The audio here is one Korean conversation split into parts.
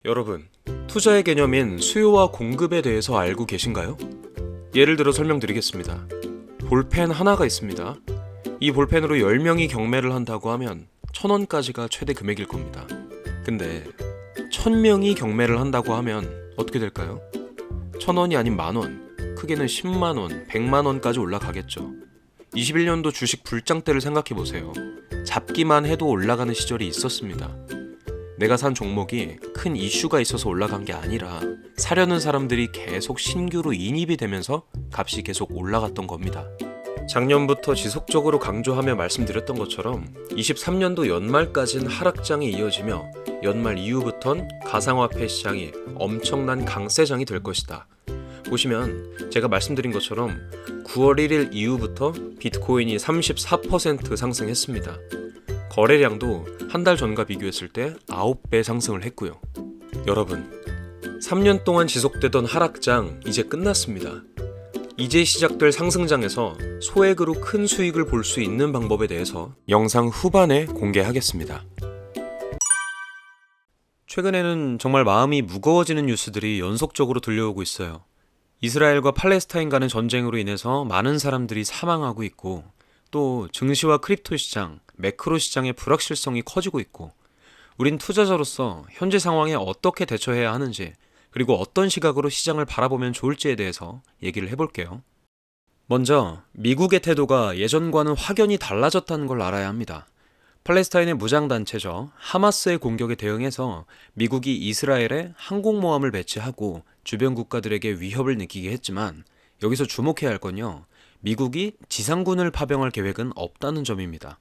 여러분, 투자의 개념인 수요와 공급에 대해서 알고 계신가요? 예를 들어 설명드리겠습니다. 볼펜 하나가 있습니다. 이 볼펜으로 10명이 경매를 한다고 하면 1,000원까지가 최대 금액일 겁니다. 근데 1,000명이 경매를 한다고 하면 어떻게 될까요? 1,000원이 아닌 만원, 크게는 10만원, 100만원까지 올라가겠죠. 21년도 주식 불장 때를 생각해보세요. 잡기만 해도 올라가는 시절이 있었습니다. 내가 산 종목이 큰 이슈가 있어서 올라간 게 아니라 사려는 사람들이 계속 신규로 인입이 되면서 값이 계속 올라갔던 겁니다. 작년부터 지속적으로 강조하며 말씀드렸던 것처럼 23년도 연말까지는 하락장이 이어지며 연말 이후부턴 가상화폐 시장이 엄청난 강세장이 될 것이다. 보시면 제가 말씀드린 것처럼 9월 1일 이후부터 비트코인이 34% 상승했습니다. 거래량도 한 달 전과 비교했을 때 9배 상승을 했고요. 여러분, 3년 동안 지속되던 하락장 이제 끝났습니다. 이제 시작될 상승장에서 소액으로 큰 수익을 볼 수 있는 방법에 대해서 영상 후반에 공개하겠습니다. 최근에는 정말 마음이 무거워지는 뉴스들이 연속적으로 들려오고 있어요. 이스라엘과 팔레스타인 간의 전쟁으로 인해서 많은 사람들이 사망하고 있고, 또 증시와 크립토 시장, 매크로 시장의 불확실성이 커지고 있고, 우린 투자자로서 현재 상황에 어떻게 대처해야 하는지, 그리고 어떤 시각으로 시장을 바라보면 좋을지에 대해서 얘기를 해볼게요. 먼저 미국의 태도가 예전과는 확연히 달라졌다는 걸 알아야 합니다. 팔레스타인의 무장단체죠. 하마스의 공격에 대응해서 미국이 이스라엘에 항공모함을 배치하고 주변 국가들에게 위협을 느끼게 했지만, 여기서 주목해야 할 건요, 미국이 지상군을 파병할 계획은 없다는 점입니다.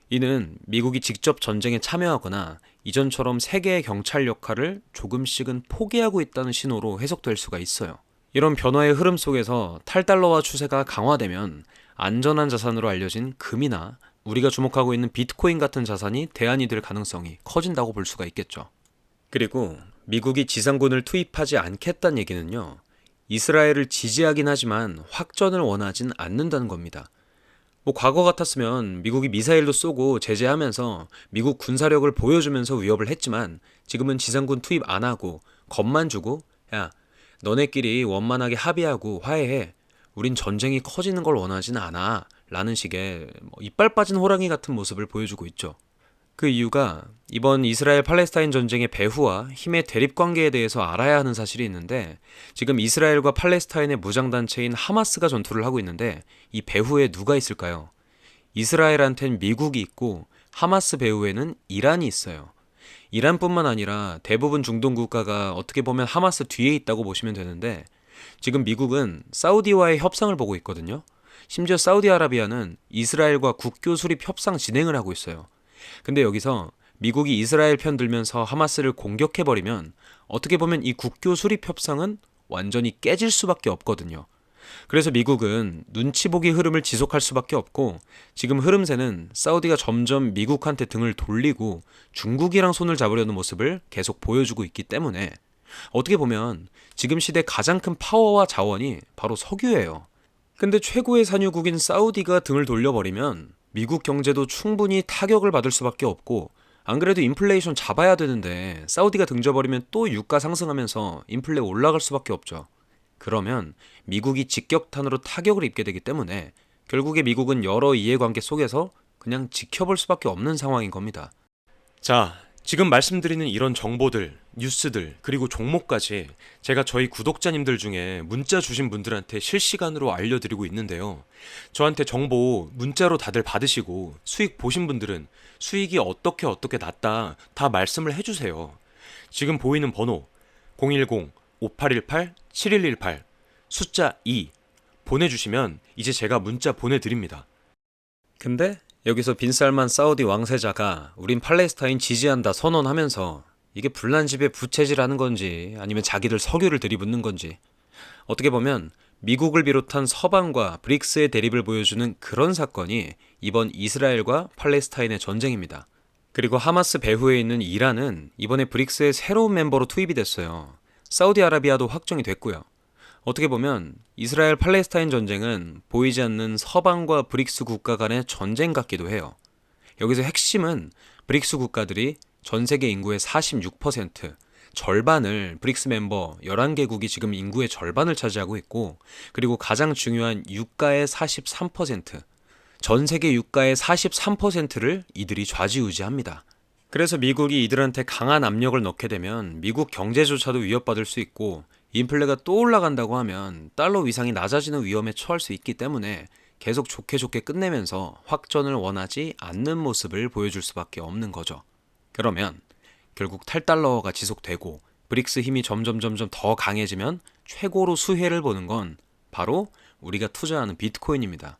이는 미국이 직접 전쟁에 참여하거나 이전처럼 세계의 경찰 역할을 조금씩은 포기하고 있다는 신호로 해석될 수가 있어요. 이런 변화의 흐름 속에서 탈달러화 추세가 강화되면 안전한 자산으로 알려진 금이나 우리가 주목하고 있는 비트코인 같은 자산이 대안이 될 가능성이 커진다고 볼 수가 있겠죠. 그리고 미국이 지상군을 투입하지 않겠다는 얘기는요, 이스라엘을 지지하긴 하지만 확전을 원하진 않는다는 겁니다. 과거 같았으면 미국이 미사일도 쏘고 제재하면서 미국 군사력을 보여주면서 위협을 했지만, 지금은 지상군 투입 안 하고 겁만 주고, 야, 너네끼리 원만하게 합의하고 화해해, 우린 전쟁이 커지는 걸 원하진 않아 라는 식의 이빨 빠진 호랑이 같은 모습을 보여주고 있죠. 그 이유가 이번 이스라엘 팔레스타인 전쟁의 배후와 힘의 대립관계에 대해서 알아야 하는 사실이 있는데, 지금 이스라엘과 팔레스타인의 무장단체인 하마스가 전투를 하고 있는데, 이 배후에 누가 있을까요? 이스라엘한텐 미국이 있고 하마스 배후에는 이란이 있어요. 이란뿐만 아니라 대부분 중동 국가가 어떻게 보면 하마스 뒤에 있다고 보시면 되는데, 지금 미국은 사우디와의 협상을 보고 있거든요. 심지어 사우디아라비아는 이스라엘과 국교 수립 협상 진행을 하고 있어요. 근데 여기서 미국이 이스라엘 편 들면서 하마스를 공격해버리면 어떻게 보면 이 국교 수립 협상은 완전히 깨질 수밖에 없거든요. 그래서 미국은 눈치 보기 흐름을 지속할 수밖에 없고, 지금 흐름세는 사우디가 점점 미국한테 등을 돌리고 중국이랑 손을 잡으려는 모습을 계속 보여주고 있기 때문에, 어떻게 보면 지금 시대 가장 큰 파워와 자원이 바로 석유예요. 근데 최고의 산유국인 사우디가 등을 돌려버리면 미국 경제도 충분히 타격을 받을 수밖에 없고, 안 그래도 인플레이션 잡아야 되는데 사우디가 등져버리면 또 유가 상승하면서 인플레 올라갈 수밖에 없죠. 그러면 미국이 직격탄으로 타격을 입게 되기 때문에 결국에 미국은 여러 이해관계 속에서 그냥 지켜볼 수밖에 없는 상황인 겁니다. 자, 지금 말씀드리는 이런 정보들, 뉴스들, 그리고 종목까지 제가 저희 구독자님들 중에 문자 주신 분들한테 실시간으로 알려드리고 있는데요. 저한테 정보 문자로 다들 받으시고 수익 보신 분들은 수익이 어떻게 났다 다 말씀을 해주세요. 지금 보이는 번호 010-5818-7118 숫자 2 보내주시면 이제 제가 문자 보내드립니다. 근데 여기서 빈살만 사우디 왕세자가 우린 팔레스타인 지지한다 선언하면서 이게 불난집에 부채질하는 건지 아니면 자기들 석유를 들이붓는 건지, 어떻게 보면 미국을 비롯한 서방과 브릭스의 대립을 보여주는 그런 사건이 이번 이스라엘과 팔레스타인의 전쟁입니다. 그리고 하마스 배후에 있는 이란은 이번에 브릭스의 새로운 멤버로 투입이 됐어요. 사우디아라비아도 확정이 됐고요. 어떻게 보면 이스라엘 팔레스타인 전쟁은 보이지 않는 서방과 브릭스 국가 간의 전쟁 같기도 해요. 여기서 핵심은 브릭스 국가들이 전 세계 인구의 46%, 절반을 브릭스 멤버 11개국이 지금 인구의 절반을 차지하고 있고, 그리고 가장 중요한 유가의 43%, 전 세계 유가의 43%를 이들이 좌지우지합니다. 그래서 미국이 이들한테 강한 압력을 넣게 되면 미국 경제조차도 위협받을 수 있고, 인플레가 또 올라간다고 하면 달러 위상이 낮아지는 위험에 처할 수 있기 때문에 계속 좋게 끝내면서 확전을 원하지 않는 모습을 보여줄 수밖에 없는 거죠. 그러면 결국 탈달러가 지속되고 브릭스 힘이 점점 더 강해지면 최고로 수혜를 보는 건 바로 우리가 투자하는 비트코인입니다.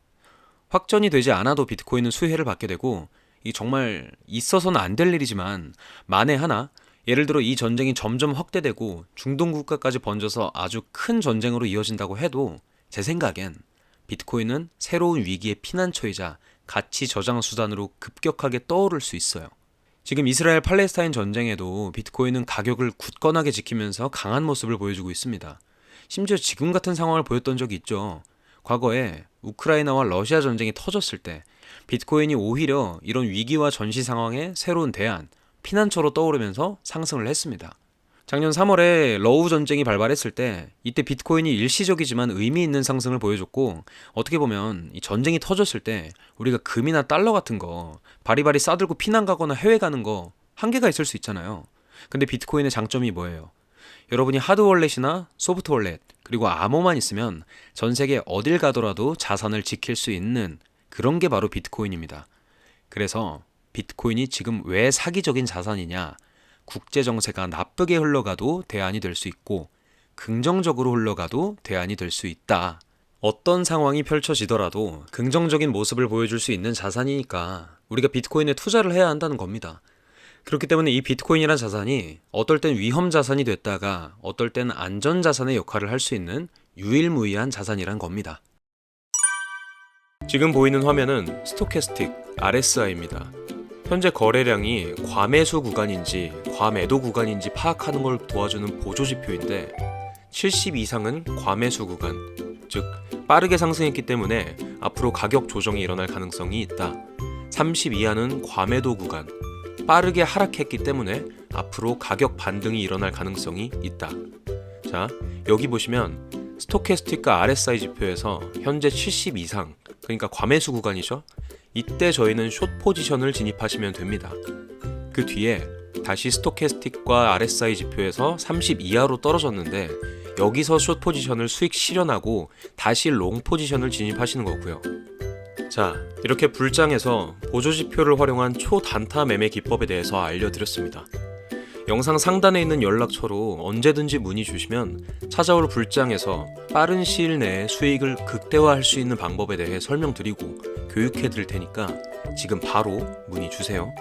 확전이 되지 않아도 비트코인은 수혜를 받게 되고, 이 정말 있어서는 안 될 일이지만 만에 하나 예를 들어 이 전쟁이 점점 확대되고 중동 국가까지 번져서 아주 큰 전쟁으로 이어진다고 해도 제 생각엔 비트코인은 새로운 위기의 피난처이자 가치 저장 수단으로 급격하게 떠오를 수 있어요. 지금 이스라엘 팔레스타인 전쟁에도 비트코인은 가격을 굳건하게 지키면서 강한 모습을 보여주고 있습니다. 심지어 지금 같은 상황을 보였던 적이 있죠. 과거에 우크라이나와 러시아 전쟁이 터졌을 때 비트코인이 오히려 이런 위기와 전시 상황에 새로운 대안, 피난처로 떠오르면서 상승을 했습니다. 작년 3월에 러우 전쟁이 발발했을 때 이때 비트코인이 일시적이지만 의미 있는 상승을 보여줬고, 어떻게 보면 이 전쟁이 터졌을 때 우리가 금이나 달러 같은 거 바리바리 싸들고 피난 가거나 해외 가는 거 한계가 있을 수 있잖아요. 근데 비트코인의 장점이 뭐예요? 여러분이 하드 월렛이나 소프트 월렛 그리고 암호만 있으면 전 세계 어딜 가더라도 자산을 지킬 수 있는 그런 게 바로 비트코인입니다. 그래서 비트코인이 지금 왜 사기적인 자산이냐? 국제 정세가 나쁘게 흘러가도 대안이 될 수 있고 긍정적으로 흘러가도 대안이 될 수 있다. 어떤 상황이 펼쳐지더라도 긍정적인 모습을 보여줄 수 있는 자산이니까 우리가 비트코인에 투자를 해야 한다는 겁니다. 그렇기 때문에 이 비트코인이라는 자산이 어떨 땐 위험 자산이 됐다가 어떨 땐 안전 자산의 역할을 할 수 있는 유일무이한 자산이란 겁니다. 지금 보이는 화면은 스토캐스틱 RSI입니다. 현재 거래량이 과매수 구간인지 과매도 구간인지 파악하는 걸 도와주는 보조지표인데, 70 이상은 과매수 구간, 즉 빠르게 상승했기 때문에 앞으로 가격 조정이 일어날 가능성이 있다. 30 이하는 과매도 구간, 빠르게 하락했기 때문에 앞으로 가격 반등이 일어날 가능성이 있다. 자, 여기 보시면 스토캐스틱과 RSI 지표에서 현재 70 이상, 그러니까 과매수 구간이죠. 이때 저희는 숏 포지션을 진입하시면 됩니다. 그 뒤에 다시 스토캐스틱과 RSI 지표에서 30 이하로 떨어졌는데 여기서 숏 포지션을 수익 실현하고 다시 롱 포지션을 진입하시는 거고요. 자, 이렇게 불장에서 보조지표를 활용한 초단타 매매 기법에 대해서 알려드렸습니다. 영상 상단에 있는 연락처로 언제든지 문의 주시면 찾아올 불장에서 빠른 시일 내에 수익을 극대화할 수 있는 방법에 대해 설명드리고 교육해 드릴 테니까 지금 바로 문의 주세요.